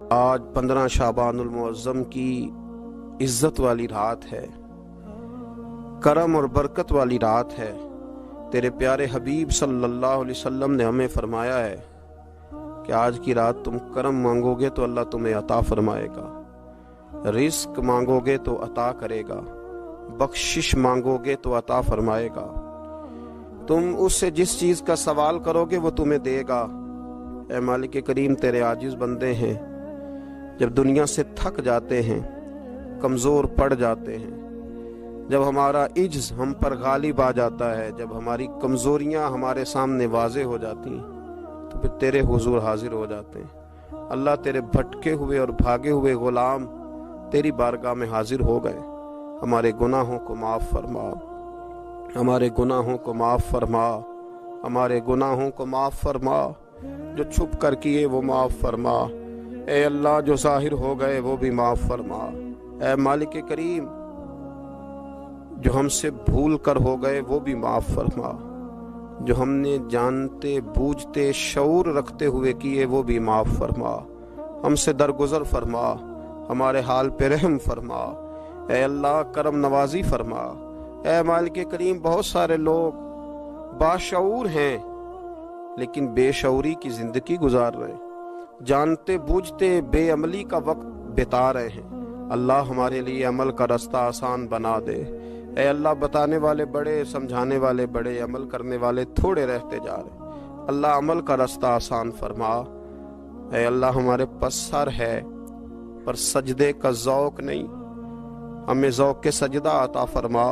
آج 15 شعبان المعظم کی عزت والی رات ہے، کرم اور برکت والی رات ہے۔ تیرے پیارے حبیب صلی اللہ علیہ وسلم نے ہمیں فرمایا ہے کہ آج کی رات تم کرم مانگو گے تو اللہ تمہیں عطا فرمائے گا، رزق مانگو گے تو عطا کرے گا، بخشش مانگو گے تو عطا فرمائے گا۔ تم اس سے جس چیز کا سوال کرو گے وہ تمہیں دے گا۔ اے مالک کریم، تیرے عاجز بندے ہیں، جب دنیا سے تھک جاتے ہیں، کمزور پڑ جاتے ہیں، جب ہمارا عجز ہم پر غالب آ جاتا ہے، جب ہماری کمزوریاں ہمارے سامنے واضح ہو جاتی ہیں، تو پھر تیرے حضور حاضر ہو جاتے ہیں۔ اللہ، تیرے بھٹکے ہوئے اور بھاگے ہوئے غلام تیری بارگاہ میں حاضر ہو گئے۔ ہمارے گناہوں کو معاف فرما، ہمارے گناہوں کو معاف فرما، ہمارے گناہوں کو معاف فرما، جو چھپ کر کیے وہ معاف فرما۔ اے اللہ، جو ظاہر ہو گئے وہ بھی معاف فرما۔ اے مالک کریم، جو ہم سے بھول کر ہو گئے وہ بھی معاف فرما، جو ہم نے جانتے بوجھتے شعور رکھتے ہوئے کیے وہ بھی معاف فرما۔ ہم سے درگزر فرما، ہمارے حال پہ رحم فرما۔ اے اللہ، کرم نوازی فرما۔ اے مالک کریم، بہت سارے لوگ باشعور ہیں لیکن بے شعوری کی زندگی گزار رہے ہیں، جانتے بوجھتے بے عملی کا وقت بتا رہے ہیں۔ اللہ، ہمارے لیے عمل کا رستہ آسان بنا دے۔ اے اللہ، بتانے والے بڑے، سمجھانے والے بڑے، عمل کرنے والے تھوڑے رہتے جا رہے۔ اللہ، عمل کا رستہ آسان فرما۔ اے اللہ، ہمارے پاس سر ہے پر سجدے کا ذوق نہیں، ہمیں ذوق کے سجدہ عطا فرما۔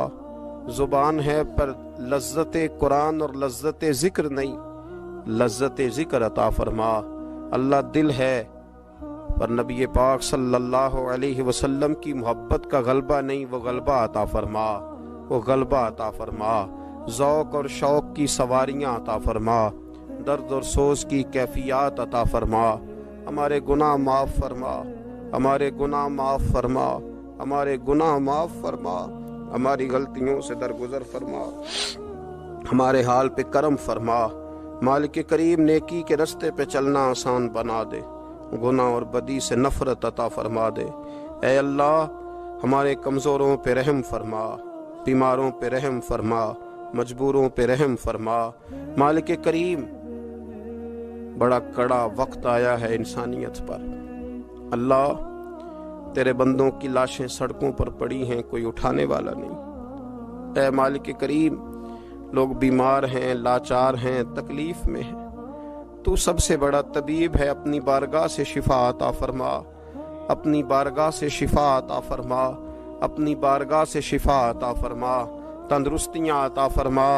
زبان ہے پر لذت قرآن اور لذت ذکر نہیں، لذت ذکر عطا فرما۔ اللہ، دل ہے پر نبی پاک صلی اللہ علیہ وسلم کی محبت کا غلبہ نہیں، وہ غلبہ عطا فرما، وہ غلبہ عطا فرما۔ ذوق اور شوق کی سواریاں عطا فرما، درد اور سوز کی کیفیات عطا فرما۔ ہمارے گناہ معاف فرما، ہمارے گناہ معاف فرما، ہمارے گناہ معاف فرما، ہماری غلطیوں سے درگزر فرما، ہمارے حال پہ کرم فرما۔ مالک کریم، نیکی کے رستے پہ چلنا آسان بنا دے، گناہ اور بدی سے نفرت عطا فرما دے۔ اے اللہ، ہمارے کمزوروں پہ رحم فرما، بیماروں پہ رحم فرما، مجبوروں پہ رحم فرما۔ مالک کریم، بڑا کڑا وقت آیا ہے انسانیت پر۔ اللہ، تیرے بندوں کی لاشیں سڑکوں پر پڑی ہیں، کوئی اٹھانے والا نہیں۔ اے مالک کریم، لوگ بیمار ہیں، لاچار ہیں، تکلیف میں ہیں، تو سب سے بڑا طبیب ہے۔ اپنی بارگاہ سے شفا عطا فرما، اپنی بارگاہ سے شفا عطا فرما، اپنی بارگاہ سے شفا عطا فرما، تندرستیاں عطا فرما۔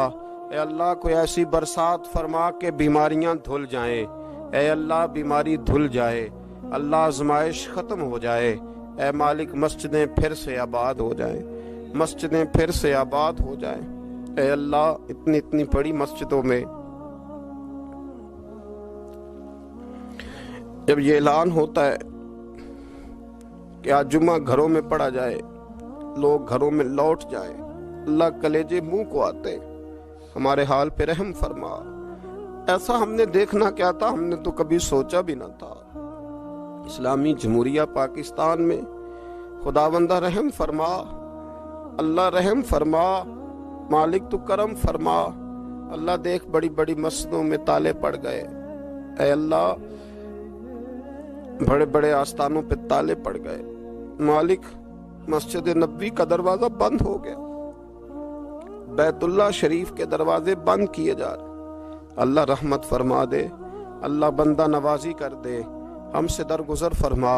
اے اللہ، کوئی ایسی برسات فرما کہ بیماریاں دھل جائیں۔ اے اللہ، بیماری دھل جائے، اللہ آزمائش ختم ہو جائے۔ اے مالک، مسجدیں پھر سے آباد ہو جائیں، مسجدیں پھر سے آباد ہو جائیں۔ اے اللہ، اتنی بڑی مسجدوں میں جب یہ اعلان ہوتا ہے کہ آج جمعہ گھروں میں پڑھا جائے، لوگ گھروں میں لوٹ جائیں، اللہ کلیجے منہ کو آتے۔ ہمارے حال پہ رحم فرما۔ ایسا ہم نے دیکھنا کیا تھا، ہم نے تو کبھی سوچا بھی نہ تھا۔ اسلامی جمہوریہ پاکستان میں خداوندہ رحم فرما، اللہ رحم فرما، مالک تو کرم فرما۔ اللہ، دیکھ بڑی بڑی مسجدوں میں تالے پڑ گئے۔ اے اللہ، بڑے بڑے آستانوں پہ تالے پڑ گئے۔ مالک، مسجد نبوی کا دروازہ بند ہو گیا، بیت اللہ شریف کے دروازے بند کیے جا رہے۔ اللہ، رحمت فرما دے، اللہ بندہ نوازی کر دے، ہم سے درگزر فرما،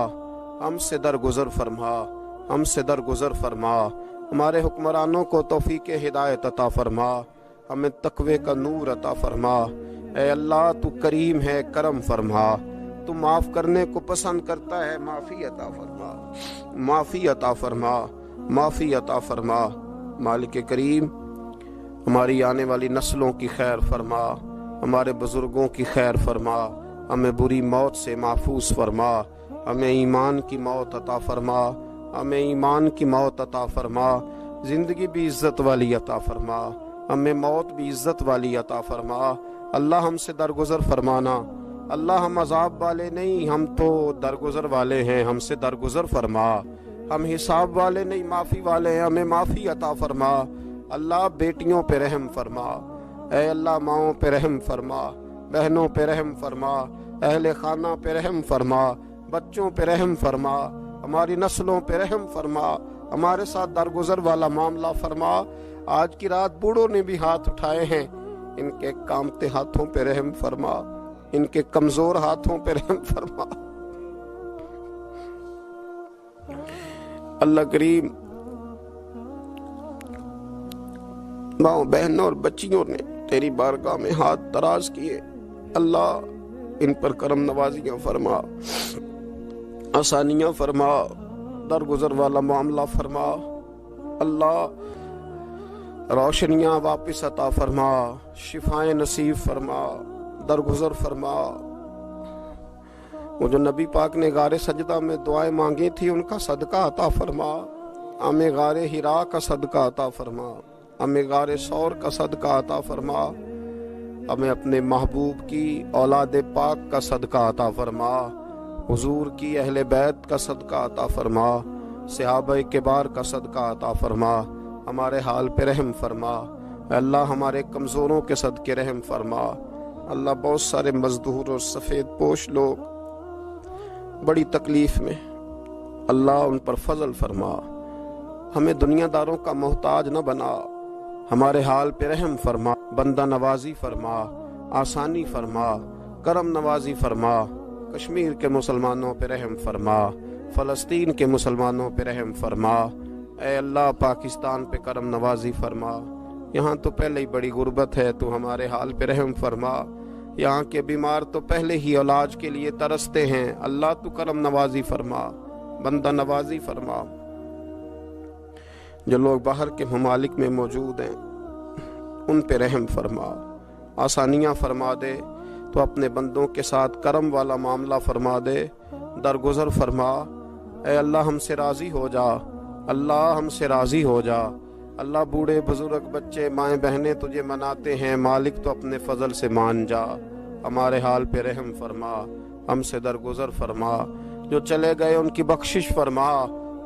ہم سے درگزر فرما، ہم سے درگزر فرما۔ ہمارے حکمرانوں کو توفیق ہدایت عطا فرما، ہمیں تقوی کا نور عطا فرما۔ اے اللہ، تو کریم ہے، کرم فرما، تو معاف کرنے کو پسند کرتا ہے، معافی عطا فرما، معافی عطا فرما، معافی عطا فرما۔ مالک کریم، ہماری آنے والی نسلوں کی خیر فرما، ہمارے بزرگوں کی خیر فرما، ہمیں بری موت سے محفوظ فرما، ہمیں ایمان کی موت عطا فرما، ہمیں ایمان کی موت عطا فرما، زندگی بھی عزت والی عطا فرما، ہمیں موت بھی عزت والی عطا فرما۔ اللہ، ہم سے درگزر فرمانا، اللہ ہم عذاب والے نہیں، ہم تو درگزر والے ہیں، ہم سے درگزر فرما۔ ہم حساب والے نہیں، معافی والے ہیں، ہمیں معافی عطا فرما۔ اللہ بیٹیوں پہ رحم فرما، اے اللہ ماؤں پہ رحم فرما، بہنوں پہ رحم فرما، اہل خانہ پہ رحم فرما، بچوں پہ رحم فرما، ہماری نسلوں پہ رحم فرما، ہمارے ساتھ درگزر والا معاملہ فرما۔ آج کی رات بوڑھوں نے بھی ہاتھ اٹھائے ہیں، ان کے کامتے ہاتھوں پہ رحم فرما، ان کے کمزور ہاتھوں پہ رحم فرما۔ اللہ کریم ماؤں بہنوں اور بچیوں نے تیری بارگاہ میں ہاتھ دراز کیے، اللہ ان پر کرم نوازیاں فرما، آسانیاں فرما، درگزر والا معاملہ فرما، اللہ روشنیاں واپس عطا فرما، شفائیں نصیب فرما، درگزر فرما۔ وہ جو نبی پاک نے غار سجدہ میں دعائیں مانگی تھی ان کا صدقہ عطا فرما، ہمیں غار ہرا کا صدقہ عطا فرما، ہمیں غار ثور کا صدقہ عطا فرما، ہمیں اپنے محبوب کی اولاد پاک کا صدقہ عطا فرما، حضور کی اہل بیت کا صدقہ عطا فرما، صحابہ کبار کا صدقہ عطا فرما، ہمارے حال پہ رحم فرما، اے اللہ ہمارے کمزوروں کے صدقے رحم فرما۔ اللہ بہت سارے مزدور اور سفید پوش لوگ بڑی تکلیف میں، اللہ ان پر فضل فرما، ہمیں دنیا داروں کا محتاج نہ بنا، ہمارے حال پہ رحم فرما، بندہ نوازی فرما، آسانی فرما، کرم نوازی فرما، کشمیر کے مسلمانوں پہ رحم فرما، فلسطین کے مسلمانوں پہ رحم فرما، اے اللہ پاکستان پہ کرم نوازی فرما، یہاں تو پہلے ہی بڑی غربت ہے، تو ہمارے حال پہ رحم فرما، یہاں کے بیمار تو پہلے ہی علاج کے لیے ترستے ہیں، اللہ تو کرم نوازی فرما، بندہ نوازی فرما۔ جو لوگ باہر کے ممالک میں موجود ہیں ان پہ رحم فرما، آسانیاں فرما دے، تو اپنے بندوں کے ساتھ کرم والا معاملہ فرما دے، درگزر فرما۔ اے اللہ ہم سے راضی ہو جا، اللہ ہم سے راضی ہو جا، اللہ بوڑھے بزرگ بچے مائیں بہنیں تجھے مناتے ہیں، مالک تو اپنے فضل سے مان جا، ہمارے حال پہ رحم فرما، ہم سے درگزر فرما، جو چلے گئے ان کی بخشش فرما،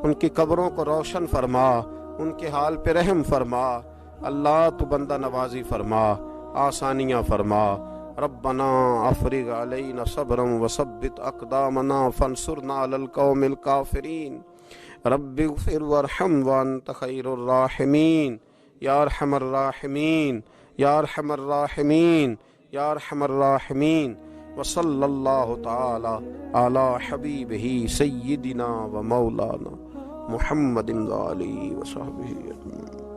ان کی قبروں کو روشن فرما، ان کے حال پہ رحم فرما، اللہ تو بندہ نوازی فرما، آسانیاں فرما۔ ربنا افرغ علینا صبرا وثبت اقدامنا فانصرنا علی القوم الکافرین، رب اغفر وارحم وانت خیر الراحمین، یا ارحم الراحمین، یا ارحم الراحمین، یا ارحم الراحمین۔ وصلی اللہ تعالی علی حبیبہ سیدنا و مولانا محمد علیہ وصحبہ اجمعین۔